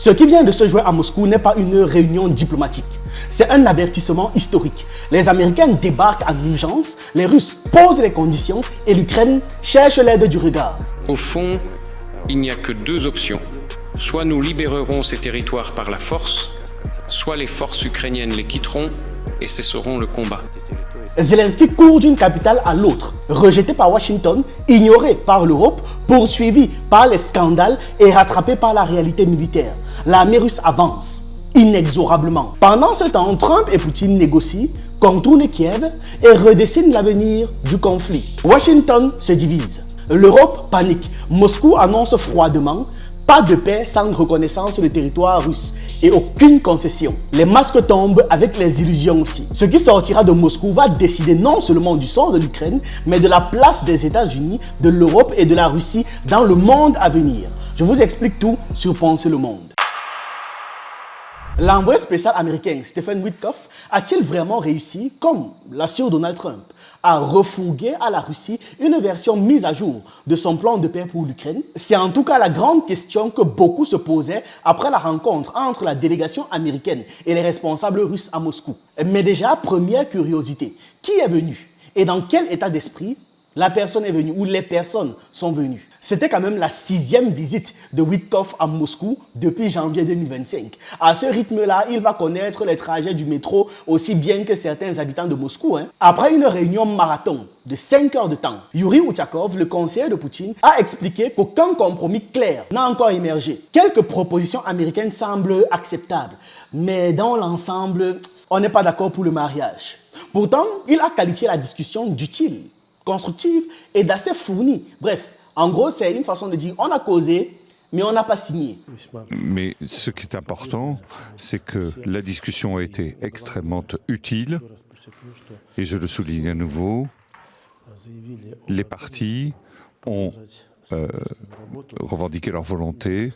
Ce qui vient de se jouer à Moscou n'est pas une réunion diplomatique. C'est un avertissement historique. Les Américains débarquent en urgence, les Russes posent les conditions et l'Ukraine cherche l'aide du regard. Au fond, il n'y a que deux options. Soit nous libérerons ces territoires par la force, soit les forces ukrainiennes les quitteront et cesseront le combat. Zelensky court d'une capitale à l'autre, rejeté par Washington, ignoré par l'Europe, poursuivi par les scandales et rattrapé par la réalité militaire. L'armée russe avance, inexorablement. Pendant ce temps, Trump et Poutine négocient, contournent Kiev et redessinent l'avenir du conflit. Washington se divise. L'Europe panique. Moscou annonce froidement pas de paix sans reconnaissance du territoire russe et aucune concession. Les masques tombent avec les illusions aussi. Ce qui sortira de Moscou va décider non seulement du sort de l'Ukraine, mais de la place des États-Unis, de l'Europe et de la Russie dans le monde à venir. Je vous explique tout sur Penser le Monde. L'envoyé spécial américain Stephen Witkoff a-t-il vraiment réussi, comme l'assure Donald Trump, à refourguer à la Russie une version mise à jour de son plan de paix pour l'Ukraine? C'est en tout cas la grande question que beaucoup se posaient après la rencontre entre la délégation américaine et les responsables russes à Moscou. Mais déjà, première curiosité, qui est venu et dans quel état d'esprit la personne est venue ou les personnes sont venues? C'était quand même la 6e visite de Witkoff à Moscou depuis janvier 2025. À ce rythme-là, il va connaître les trajets du métro aussi bien que certains habitants de Moscou. Après une réunion marathon de 5 heures de temps, Yuri Uchakov, le conseiller de Poutine, a expliqué qu'aucun compromis clair n'a encore émergé. Quelques propositions américaines semblent acceptables, mais dans l'ensemble, on n'est pas d'accord pour le mariage. Pourtant, il a qualifié la discussion d'utile, constructive et d'assez fournie. Bref, en gros, c'est une façon de dire on a causé, mais on n'a pas signé. Mais ce qui est important, c'est que la discussion a été extrêmement utile. Et je le souligne à nouveau, les partis ont revendiqué leur volonté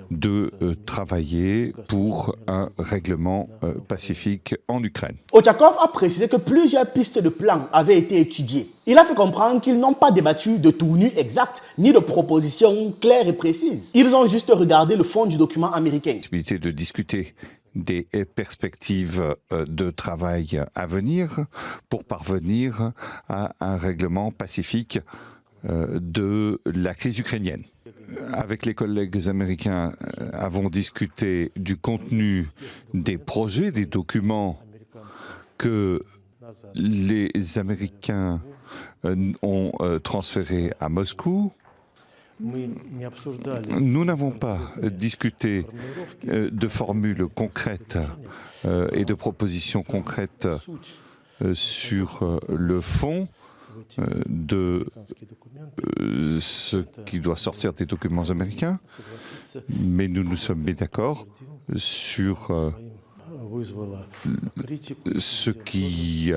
de travailler pour un règlement pacifique en Ukraine. Uchakov a précisé que plusieurs pistes de plan avaient été étudiées. Il a fait comprendre qu'ils n'ont pas débattu de tournure exacte ni de propositions claires et précises. Ils ont juste regardé le fond du document américain. La possibilité de discuter des perspectives de travail à venir pour parvenir à un règlement pacifique de la crise ukrainienne. Avec les collègues américains, avons discuté du contenu des projets, des documents que les Américains ont transférés à Moscou. Nous n'avons pas discuté de formules concrètes et de propositions concrètes sur le fond de ce qui doit sortir des documents américains, mais nous nous sommes mis d'accord sur ce qui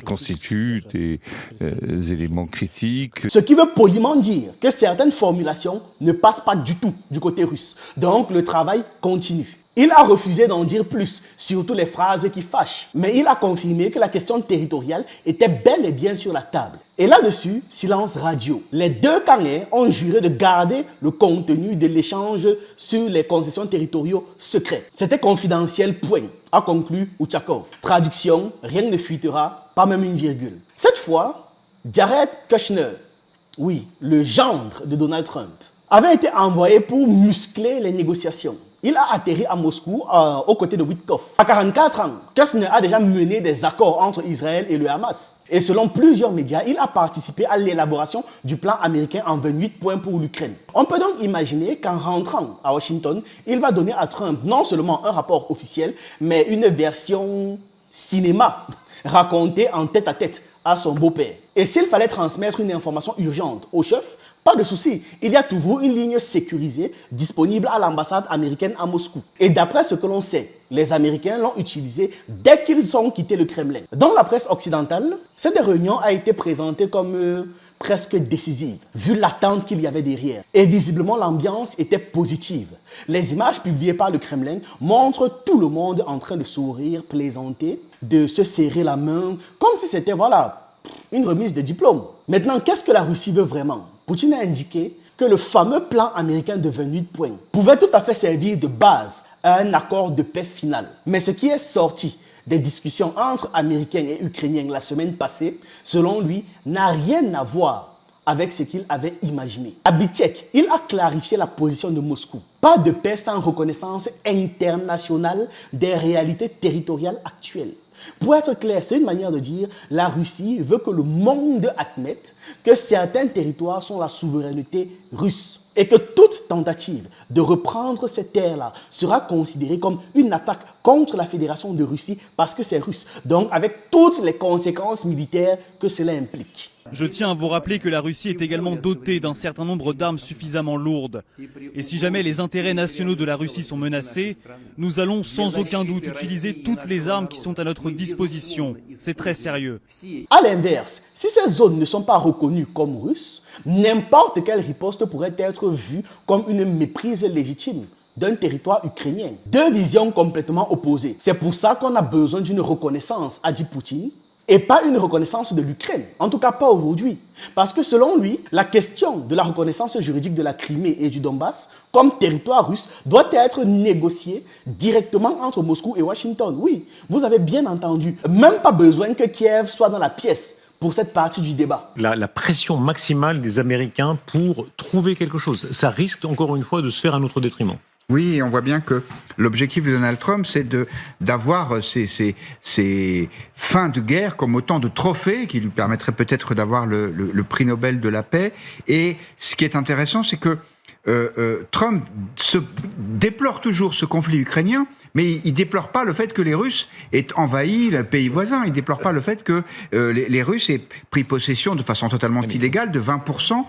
constitue des éléments critiques. Ce qui veut poliment dire que certaines formulations ne passent pas du tout du côté russe. Donc le travail continue. Il a refusé d'en dire plus, surtout les phrases qui fâchent. Mais il a confirmé que la question territoriale était bel et bien sur la table. Et là-dessus, silence radio. Les deux camps ont juré de garder le contenu de l'échange sur les concessions territoriaux secrets. C'était confidentiel, point, a conclu Uchakov. Traduction, rien ne fuitera, pas même une virgule. Cette fois, Jared Kushner, oui, le gendre de Donald Trump, avait été envoyé pour muscler les négociations. Il a atterri à Moscou aux côtés de Witkoff. À 44 ans, Kushner a déjà mené des accords entre Israël et le Hamas. Et selon plusieurs médias, il a participé à l'élaboration du plan américain en 28 points pour l'Ukraine. On peut donc imaginer qu'en rentrant à Washington, il va donner à Trump non seulement un rapport officiel, mais une version cinéma racontée en tête-à-tête à son beau-père. Et s'il fallait transmettre une information urgente au chef, pas de souci, il y a toujours une ligne sécurisée disponible à l'ambassade américaine à Moscou. Et d'après ce que l'on sait, les Américains l'ont utilisé dès qu'ils ont quitté le Kremlin. Dans la presse occidentale, cette réunion a été présentée comme presque décisive, vu l'attente qu'il y avait derrière. Et visiblement, l'ambiance était positive. Les images publiées par le Kremlin montrent tout le monde en train de sourire, plaisanter, de se serrer la main, comme si c'était, voilà, une remise de diplôme. Maintenant, qu'est-ce que la Russie veut vraiment? Poutine a indiqué que le fameux plan américain de 28 points pouvait tout à fait servir de base à un accord de paix final. Mais ce qui est sorti des discussions entre Américains et Ukrainiens la semaine passée, selon lui, n'a rien à voir avec ce qu'il avait imaginé. À Bitek, il a clarifié la position de Moscou. Pas de paix sans reconnaissance internationale des réalités territoriales actuelles. Pour être clair, c'est une manière de dire la Russie veut que le monde admette que certains territoires sont la souveraineté russe et que toute tentative de reprendre ces terres-là sera considérée comme une attaque contre la Fédération de Russie parce que c'est russe. Donc avec toutes les conséquences militaires que cela implique. Je tiens à vous rappeler que la Russie est également dotée d'un certain nombre d'armes suffisamment lourdes. Et si jamais les intérêts nationaux de la Russie sont menacés, nous allons sans aucun doute utiliser toutes les armes qui sont à notre disposition. C'est très sérieux. À l'inverse, si ces zones ne sont pas reconnues comme russes, n'importe quelle riposte pourrait être vue comme une méprise légitime d'un territoire ukrainien. Deux visions complètement opposées. C'est pour ça qu'on a besoin d'une reconnaissance, a dit Poutine, et pas une reconnaissance de l'Ukraine. En tout cas, pas aujourd'hui. Parce que selon lui, la question de la reconnaissance juridique de la Crimée et du Donbass comme territoire russe doit être négociée directement entre Moscou et Washington. Oui, vous avez bien entendu. Même pas besoin que Kiev soit dans la pièce pour cette partie du débat. La pression maximale des Américains pour trouver quelque chose. Ça risque encore une fois de se faire à notre détriment. Oui, et on voit bien que l'objectif de Donald Trump, c'est d'avoir ces fins de guerre comme autant de trophées qui lui permettraient peut-être d'avoir le prix Nobel de la paix. Et ce qui est intéressant, c'est que Trump déplore toujours ce conflit ukrainien, mais il déplore pas le fait que les Russes aient envahi le pays voisin. Il déplore pas le fait que les Russes aient pris possession de façon totalement illégale de 20%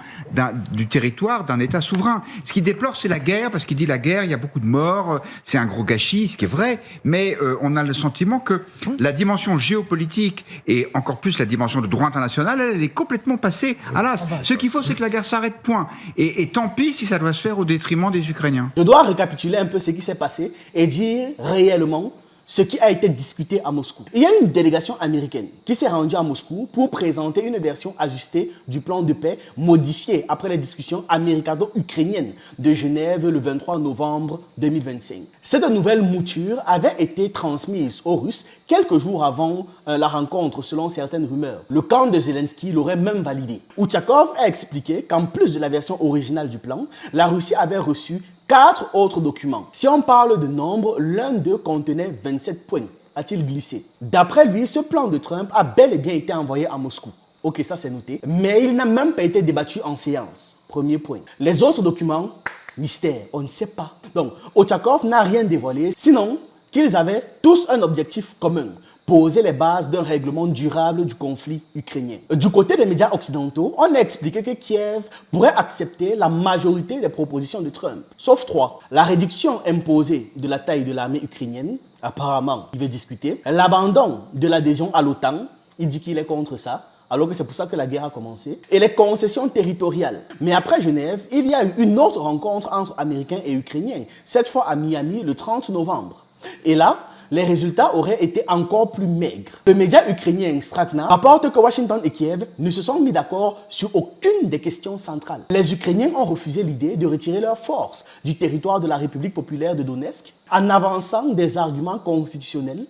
du territoire d'un État souverain. Ce qu'il déplore, c'est la guerre, parce qu'il dit la guerre, il y a beaucoup de morts, c'est un gros gâchis, ce qui est vrai, mais on a le sentiment que la dimension géopolitique et encore plus la dimension de droit international, elle est complètement passée à l'as. Ce qu'il faut, c'est que la guerre s'arrête, point. Et tant pis si ça doit se faire au détriment des Ukrainiens. Je dois récapituler un peu ce qui s'est passé et dire réellement ce qui a été discuté à Moscou. Il y a une délégation américaine qui s'est rendue à Moscou pour présenter une version ajustée du plan de paix modifié après les discussions américano-ukrainiennes de Genève le 23 novembre 2025. Cette nouvelle mouture avait été transmise aux Russes quelques jours avant la rencontre selon certaines rumeurs. Le camp de Zelensky l'aurait même validé. Uchakov a expliqué qu'en plus de la version originale du plan, la Russie avait reçu 4 autres documents. Si on parle de nombre, l'un d'eux contenait 27 points, a-t-il glissé. D'après lui, ce plan de Trump a bel et bien été envoyé à Moscou. Ok, ça c'est noté. Mais il n'a même pas été débattu en séance. Premier point. Les autres documents, mystère, on ne sait pas. Donc, Ochakov n'a rien dévoilé, sinon qu'ils avaient tous un objectif commun, poser les bases d'un règlement durable du conflit ukrainien. Du côté des médias occidentaux, on a expliqué que Kiev pourrait accepter la majorité des propositions de Trump, sauf 3. La réduction imposée de la taille de l'armée ukrainienne, apparemment, il veut discuter. L'abandon de l'adhésion à l'OTAN, il dit qu'il est contre ça, alors que c'est pour ça que la guerre a commencé. Et les concessions territoriales. Mais après Genève, il y a eu une autre rencontre entre Américains et Ukrainiens, cette fois à Miami le 30 novembre. Et là, les résultats auraient été encore plus maigres. Le média ukrainien Strakna rapporte que Washington et Kiev ne se sont mis d'accord sur aucune des questions centrales. Les Ukrainiens ont refusé l'idée de retirer leurs forces du territoire de la République populaire de Donetsk en avançant des arguments constitutionnels,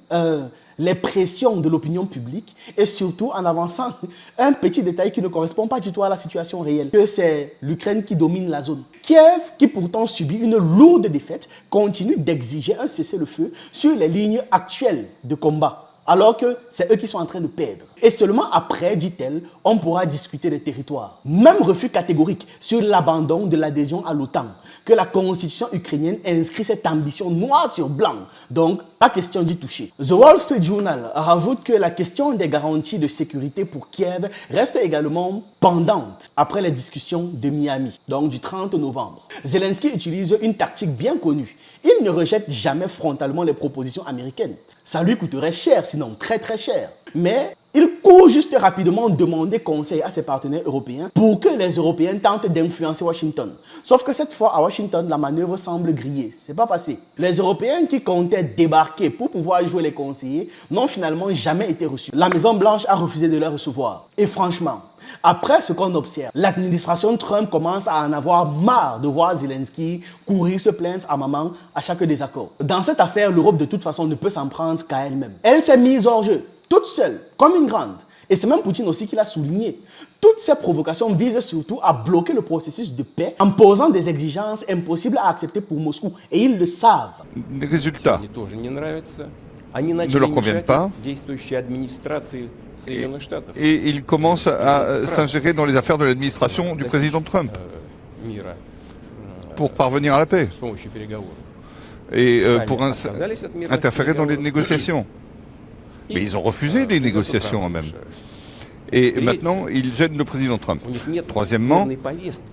les pressions de l'opinion publique et surtout en avançant un petit détail qui ne correspond pas du tout à la situation réelle, que c'est l'Ukraine qui domine la zone. Kiev, qui pourtant subit une lourde défaite, continue d'exiger un cessez-le-feu sur les lignes actuelles de combat, alors que c'est eux qui sont en train de perdre. Et seulement après, dit-elle, on pourra discuter des territoires. Même refus catégorique sur l'abandon de l'adhésion à l'OTAN, que la constitution ukrainienne inscrit cette ambition noir sur blanc. Donc, pas question d'y toucher. The Wall Street Journal rajoute que la question des garanties de sécurité pour Kiev reste également pendante après les discussions de Miami, donc du 30 novembre. Zelensky utilise une tactique bien connue. Il ne rejette jamais frontalement les propositions américaines. Ça lui coûterait cher, sinon très très cher. Mais Il court juste rapidement demander conseil à ses partenaires européens pour que les Européens tentent d'influencer Washington. Sauf que cette fois, à Washington, la manœuvre semble griller. C'est pas passé. Les Européens qui comptaient débarquer pour pouvoir jouer les conseillers n'ont finalement jamais été reçus. La Maison-Blanche a refusé de les recevoir. Et franchement, après ce qu'on observe, l'administration Trump commence à en avoir marre de voir Zelensky courir se plaindre à maman à chaque désaccord. Dans cette affaire, l'Europe de toute façon ne peut s'en prendre qu'à elle-même. Elle s'est mise hors jeu, toute seule, comme une grande. Et c'est même Poutine aussi qui l'a souligné. Toutes ces provocations visent surtout à bloquer le processus de paix en posant des exigences impossibles à accepter pour Moscou. Et ils le savent. Les résultats ne leur conviennent pas. Et ils commencent à s'ingérer dans les affaires de l'administration du président Trump pour parvenir à la paix et pour interférer dans les négociations. Mais ils ont refusé les négociations eux-mêmes. Et maintenant, ils gênent le président Trump. Troisièmement,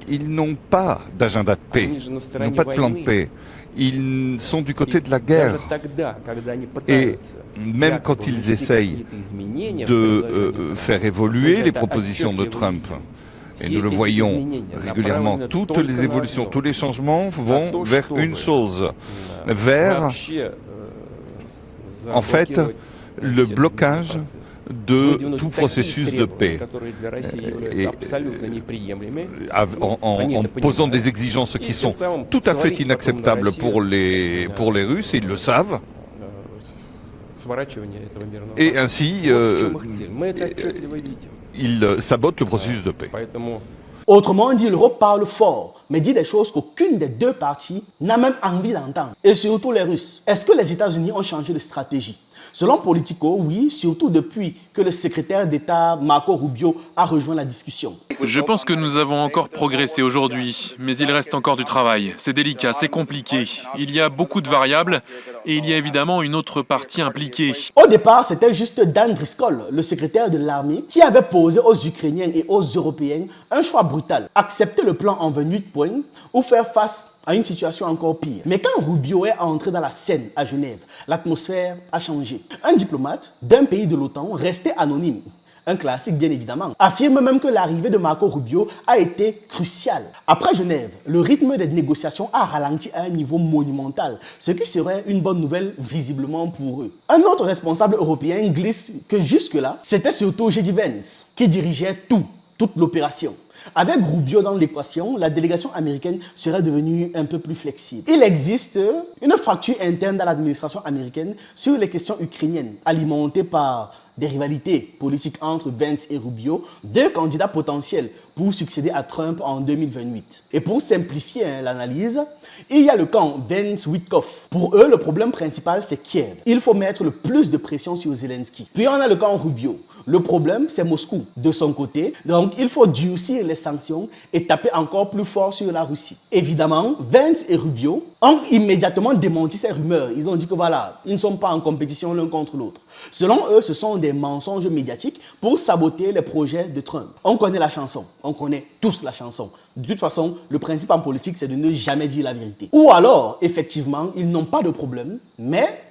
ils n'ont pas d'agenda de paix, ils n'ont pas de plan de paix. Ils sont du côté de la guerre. Et même quand ils essayent de faire évoluer les propositions de Trump, et nous le voyons régulièrement, toutes les évolutions, tous les changements vont vers une chose, vers, en fait, le blocage de tout processus de paix. Et en posant des exigences qui sont tout à fait inacceptables pour les Russes, et ils le savent. Et ainsi, ils sabotent le processus de paix. Autrement dit, l'Europe parle fort, mais dit des choses qu'aucune des deux parties n'a même envie d'entendre. Et surtout les Russes. Est-ce que les États-Unis ont changé de stratégie? Selon Politico, oui, surtout depuis que le secrétaire d'État Marco Rubio a rejoint la discussion. Je pense que nous avons encore progressé aujourd'hui, mais il reste encore du travail. C'est délicat, c'est compliqué. Il y a beaucoup de variables et il y a évidemment une autre partie impliquée. Au départ, c'était juste Dan Driscoll, le secrétaire de l'armée, qui avait posé aux Ukrainiens et aux Européens un choix brutal. Accepter le plan en venue de point ou faire face à une situation encore pire. Mais quand Rubio est entré dans la scène à Genève, l'atmosphère a changé. Un diplomate d'un pays de l'OTAN resté anonyme, un classique bien évidemment, affirme même que l'arrivée de Marco Rubio a été cruciale. Après Genève, le rythme des négociations a ralenti à un niveau monumental, ce qui serait une bonne nouvelle visiblement pour eux. Un autre responsable européen glisse que jusque-là, c'était surtout J.D. Vance qui dirigeait toute l'opération. Avec Rubio dans l'équation, la délégation américaine serait devenue un peu plus flexible. Il existe une fracture interne dans l'administration américaine sur les questions ukrainiennes, alimentée par des rivalités politiques entre Vance et Rubio, deux candidats potentiels pour succéder à Trump en 2028. Et pour simplifier l'analyse, il y a le camp Vance-Witkoff. Pour eux, le problème principal, c'est Kiev. Il faut mettre le plus de pression sur Zelensky. Puis on a le camp Rubio. Le problème, c'est Moscou, de son côté. Donc, il faut durcir les sanctions et taper encore plus fort sur la Russie. Évidemment, Vance et Rubio ont immédiatement démenti ces rumeurs. Ils ont dit que voilà, ils ne sont pas en compétition l'un contre l'autre. Selon eux, ce sont des mensonges médiatiques pour saboter les projets de Trump. On connaît la chanson. On connaît tous la chanson. De toute façon, le principe en politique, c'est de ne jamais dire la vérité. Ou alors, effectivement, ils n'ont pas de problème, mais,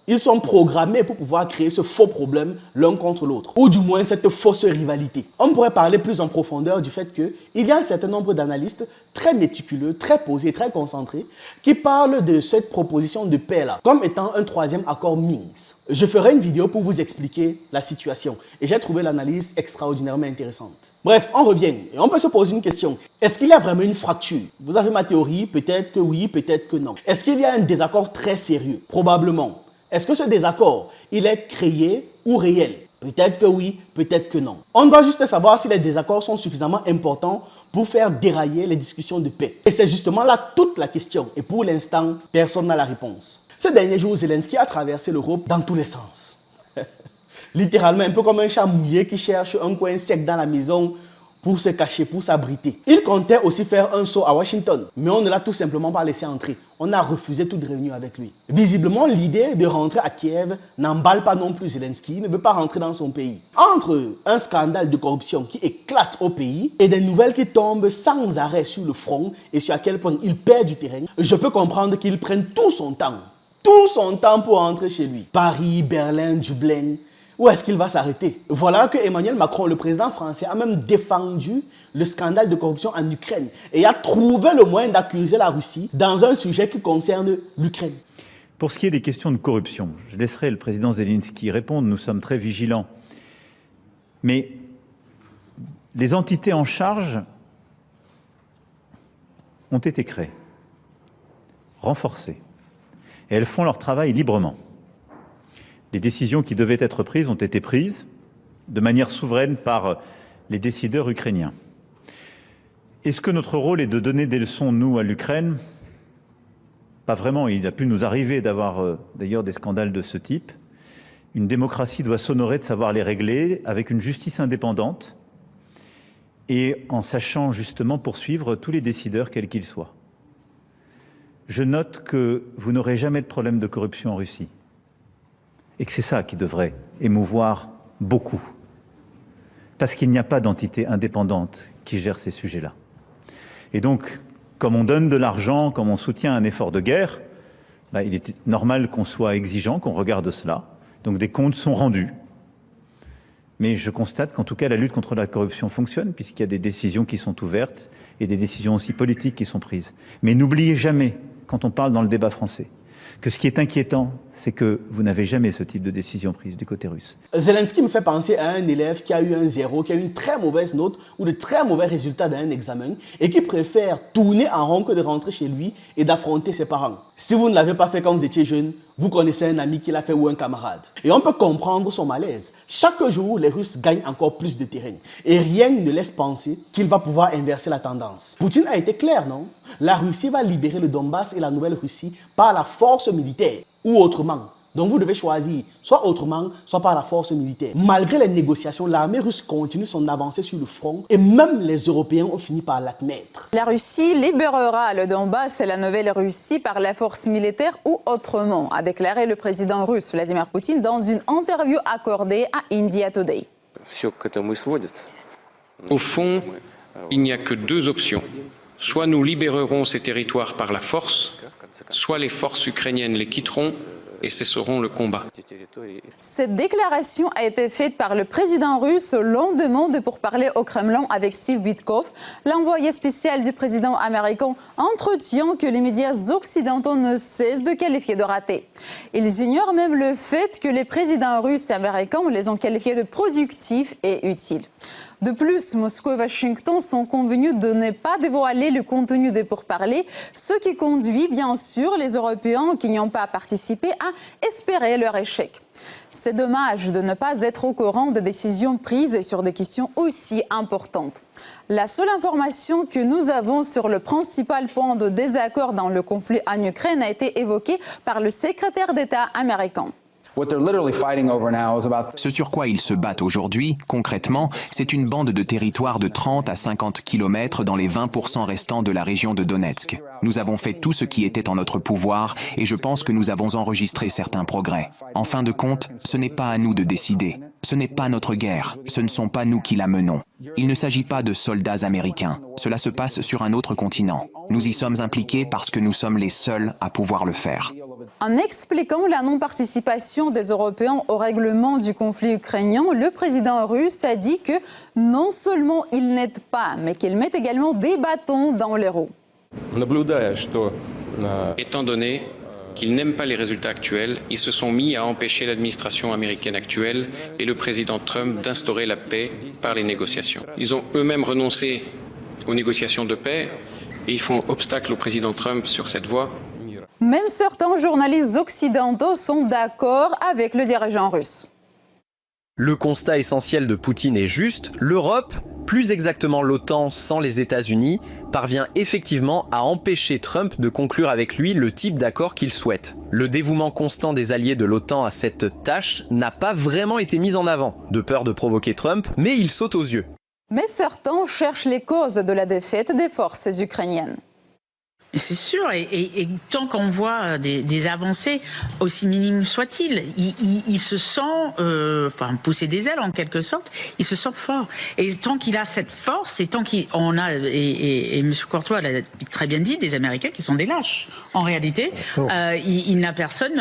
ils sont programmés pour pouvoir créer ce faux problème l'un contre l'autre. Ou du moins, cette fausse rivalité. On pourrait parler plus en profondeur du fait qu'il y a un certain nombre d'analystes très méticuleux, très posés, très concentrés, qui parlent de cette proposition de paix-là comme étant un troisième accord Minsk. Je ferai une vidéo pour vous expliquer la situation. Et j'ai trouvé l'analyse extraordinairement intéressante. Bref, on revient et on peut se poser une question. Est-ce qu'il y a vraiment une fracture? Vous avez ma théorie, peut-être que oui, peut-être que non. Est-ce qu'il y a un désaccord très sérieux? Probablement. Est-ce que ce désaccord, il est créé ou réel? Peut-être que oui, peut-être que non. On doit juste savoir si les désaccords sont suffisamment importants pour faire dérailler les discussions de paix. Et c'est justement là toute la question. Et pour l'instant, personne n'a la réponse. Ces derniers jours, Zelensky a traversé l'Europe dans tous les sens. Littéralement, un peu comme un chat mouillé qui cherche un coin sec dans la maison pour se cacher, pour s'abriter. Il comptait aussi faire un saut à Washington, mais on ne l'a tout simplement pas laissé entrer. On a refusé toute réunion avec lui. Visiblement, l'idée de rentrer à Kiev n'emballe pas non plus Zelensky, il ne veut pas rentrer dans son pays. Entre un scandale de corruption qui éclate au pays et des nouvelles qui tombent sans arrêt sur le front et sur à quel point il perd du terrain, je peux comprendre qu'il prenne tout son temps pour rentrer chez lui. Paris, Berlin, Dublin, Où est-ce qu'il va s'arrêter? Voilà que Emmanuel Macron, le président français, a même défendu le scandale de corruption en Ukraine et a trouvé le moyen d'accuser la Russie dans un sujet qui concerne l'Ukraine. Pour ce qui est des questions de corruption, je laisserai le président Zelensky répondre, nous sommes très vigilants. Mais les entités en charge ont été créées, renforcées, et elles font leur travail librement. Les décisions qui devaient être prises ont été prises de manière souveraine par les décideurs ukrainiens. Est-ce que notre rôle est de donner des leçons, nous, à l'Ukraine? Pas vraiment. Il a pu nous arriver d'avoir d'ailleurs des scandales de ce type. Une démocratie doit s'honorer de savoir les régler avec une justice indépendante et en sachant justement poursuivre tous les décideurs, quels qu'ils soient. Je note que vous n'aurez jamais de problème de corruption en Russie. Et que c'est ça qui devrait émouvoir beaucoup. Parce qu'il n'y a pas d'entité indépendante qui gère ces sujets-là. Et donc, comme on donne de l'argent, comme on soutient un effort de guerre, il est normal qu'on soit exigeant, qu'on regarde cela. Donc des comptes sont rendus. Mais je constate qu'en tout cas, la lutte contre la corruption fonctionne, puisqu'il y a des décisions qui sont ouvertes et des décisions aussi politiques qui sont prises. Mais n'oubliez jamais, quand on parle dans le débat français, que ce qui est inquiétant, c'est que vous n'avez jamais ce type de décision prise du côté russe. Zelensky me fait penser à un élève qui a eu un 0, qui a eu une très mauvaise note ou de très mauvais résultats dans un examen et qui préfère tourner en rond que de rentrer chez lui et d'affronter ses parents. Si vous ne l'avez pas fait quand vous étiez jeune, vous connaissez un ami qui l'a fait ou un camarade. Et on peut comprendre son malaise. Chaque jour, les Russes gagnent encore plus de terrain et rien ne laisse penser qu'il va pouvoir inverser la tendance. Poutine a été clair, non? La Russie va libérer le Donbass et la Nouvelle-Russie par la force militaire ou autrement. Donc vous devez choisir, soit autrement, soit par la force militaire. Malgré les négociations, l'armée russe continue son avancée sur le front et même les Européens ont fini par l'admettre. La Russie libérera le Donbass et la Nouvelle-Russie par la force militaire ou autrement, a déclaré le président russe Vladimir Poutine dans une interview accordée à India Today. Au fond, il n'y a que deux options. Soit nous libérerons ces territoires par la force, soit les forces ukrainiennes les quitteront et cesseront le combat. Cette déclaration a été faite par le président russe au lendemain de pourparlers au Kremlin avec Steve Witkoff, l'envoyé spécial du président américain, entretien que les médias occidentaux ne cessent de qualifier de raté. Ils ignorent même le fait que les présidents russes et américains les ont qualifiés de productifs et utiles. De plus, Moscou et Washington sont convenus de ne pas dévoiler le contenu des pourparlers, ce qui conduit bien sûr les Européens qui n'y ont pas participé à espérer leur échec. C'est dommage de ne pas être au courant des décisions prises sur des questions aussi importantes. La seule information que nous avons sur le principal point de désaccord dans le conflit en Ukraine a été évoquée par le secrétaire d'État américain. Ce sur quoi ils se battent aujourd'hui, concrètement, c'est une bande de territoire de 30 à 50 km dans les 20% restants de la région de Donetsk. Nous avons fait tout ce qui était en notre pouvoir et je pense que nous avons enregistré certains progrès. En fin de compte, ce n'est pas à nous de décider. Ce n'est pas notre guerre. Ce ne sont pas nous qui la menons. Il ne s'agit pas de soldats américains. Cela se passe sur un autre continent. Nous y sommes impliqués parce que nous sommes les seuls à pouvoir le faire. En expliquant la non-participation des Européens au règlement du conflit ukrainien, le président russe a dit que non seulement il n'aide pas, mais qu'il met également des bâtons dans les roues. Étant donné qu'ils n'aiment pas les résultats actuels, ils se sont mis à empêcher l'administration américaine actuelle et le président Trump d'instaurer la paix par les négociations. Ils ont eux-mêmes renoncé aux négociations de paix et ils font obstacle au président Trump sur cette voie. Même certains journalistes occidentaux sont d'accord avec le dirigeant russe. Le constat essentiel de Poutine est juste, l'Europe, plus exactement l'OTAN sans les États-Unis, parvient effectivement à empêcher Trump de conclure avec lui le type d'accord qu'il souhaite. Le dévouement constant des alliés de l'OTAN à cette tâche n'a pas vraiment été mis en avant, de peur de provoquer Trump, mais il saute aux yeux. Mais certains cherchent les causes de la défaite des forces ukrainiennes. C'est sûr, et tant qu'on voit des avancées, aussi minimes soient-ils, il se sent pousser des ailes en quelque sorte, il se sent fort. Et tant qu'il a cette force, et tant qu'on a, et M. Courtois l'a très bien dit, des Américains qui sont des lâches. En réalité, il n'a personne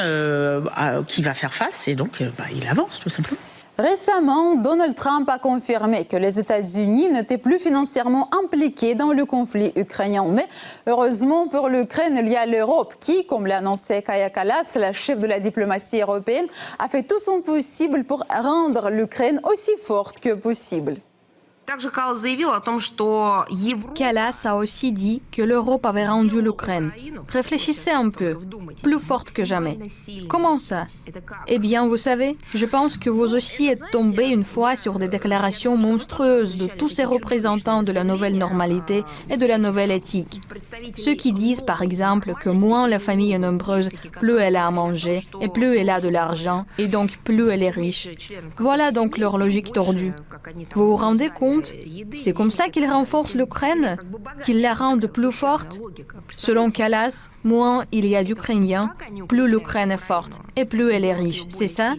qui va faire face, et donc il avance tout simplement. Récemment, Donald Trump a confirmé que les États-Unis n'étaient plus financièrement impliqués dans le conflit ukrainien. Mais heureusement pour l'Ukraine, il y a l'Europe qui, comme l'a annoncé Kaja Kallas, la chef de la diplomatie européenne, a fait tout son possible pour rendre l'Ukraine aussi forte que possible. Kallas a aussi dit que l'Europe avait rendu l'Ukraine. Réfléchissez un peu, plus forte que jamais. Comment ça? Eh bien, vous savez, je pense que vous aussi êtes tombés une fois sur des déclarations monstrueuses de tous ces représentants de la nouvelle normalité et de la nouvelle éthique. Ceux qui disent, par exemple, que moins la famille est nombreuse, plus elle a à manger, et plus elle a de l'argent, et donc plus elle est riche. Voilà donc leur logique tordue. Vous vous rendez compte? C'est comme ça qu'ils renforcent l'Ukraine, qu'ils la rendent plus forte. Selon Kallas, moins il y a d'Ukrainiens, plus l'Ukraine est forte et plus elle est riche. C'est ça?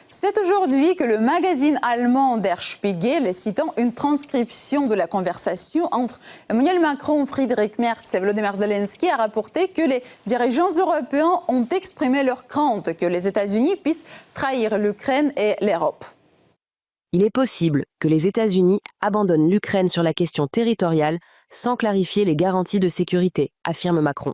C'est aujourd'hui que le magazine allemand Der Spiegel, citant une transcription de la conversation entre Emmanuel Macron, Friedrich Merz et Volodymyr Zelensky, a rapporté que les dirigeants européens ont exprimé leur crainte que les États-Unis puissent trahir l'Ukraine et l'Europe. Il est possible que les États-Unis abandonnent l'Ukraine sur la question territoriale sans clarifier les garanties de sécurité, affirme Macron.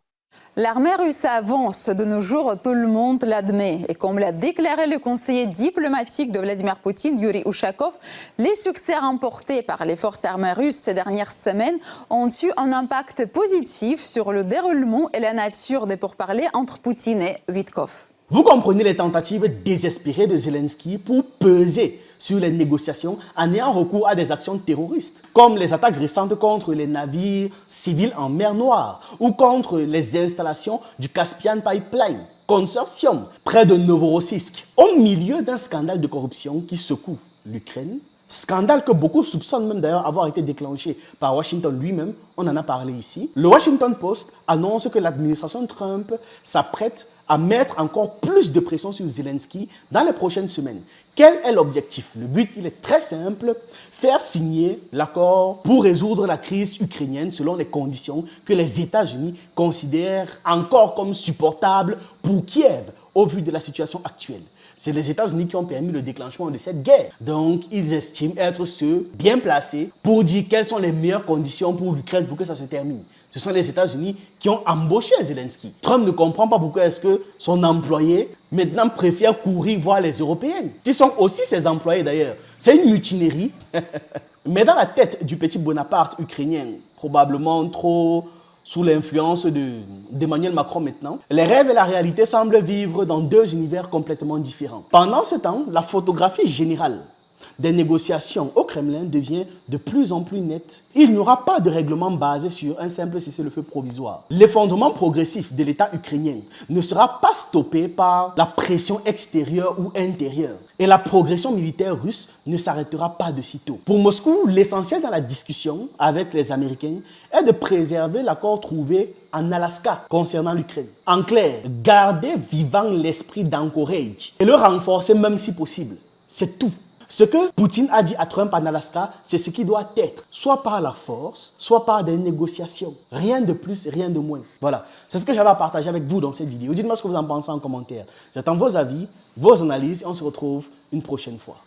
L'armée russe avance de nos jours, tout le monde l'admet. Et comme l'a déclaré le conseiller diplomatique de Vladimir Poutine, Yuri Ushakov, les succès remportés par les forces armées russes ces dernières semaines ont eu un impact positif sur le déroulement et la nature des pourparlers entre Poutine et Witkoff. Vous comprenez les tentatives désespérées de Zelensky pour peser sur les négociations en ayant recours à des actions terroristes, comme les attaques récentes contre les navires civils en mer Noire ou contre les installations du Caspian Pipeline Consortium près de Novorossiysk, au milieu d'un scandale de corruption qui secoue l'Ukraine. Scandale que beaucoup soupçonnent même d'ailleurs avoir été déclenché par Washington lui-même, on en a parlé ici. Le Washington Post annonce que l'administration Trump s'apprête à mettre encore plus de pression sur Zelensky dans les prochaines semaines. Quel est l'objectif? Le but, il est très simple, faire signer l'accord pour résoudre la crise ukrainienne selon les conditions que les États-Unis considèrent encore comme supportables pour Kiev au vu de la situation actuelle. C'est les États-Unis qui ont permis le déclenchement de cette guerre. Donc, ils estiment être ceux bien placés pour dire quelles sont les meilleures conditions pour l'Ukraine pour que ça se termine. Ce sont les États-Unis qui ont embauché Zelensky. Trump ne comprend pas pourquoi est-ce que son employé maintenant préfère courir voir les Européens, qui sont aussi ses employés d'ailleurs. C'est une mutinerie. Mais dans la tête du petit Bonaparte ukrainien, probablement trop sous l'influence d'Emmanuel Macron maintenant, les rêves et la réalité semblent vivre dans deux univers complètement différents. Pendant ce temps, la photographie générale des négociations au Kremlin devient de plus en plus nette. Il n'y aura pas de règlement basé sur un simple cessez-le-feu provisoire. L'effondrement progressif de l'État ukrainien ne sera pas stoppé par la pression extérieure ou intérieure. Et la progression militaire russe ne s'arrêtera pas de sitôt. Pour Moscou, l'essentiel dans la discussion avec les Américains est de préserver l'accord trouvé en Alaska concernant l'Ukraine. En clair, garder vivant l'esprit d'Anchorage et le renforcer même si possible. C'est tout. Ce que Poutine a dit à Trump en Alaska, c'est ce qui doit être, soit par la force, soit par des négociations. Rien de plus, rien de moins. Voilà, c'est ce que j'avais à partager avec vous dans cette vidéo. Dites-moi ce que vous en pensez en commentaire. J'attends vos avis, vos analyses et on se retrouve une prochaine fois.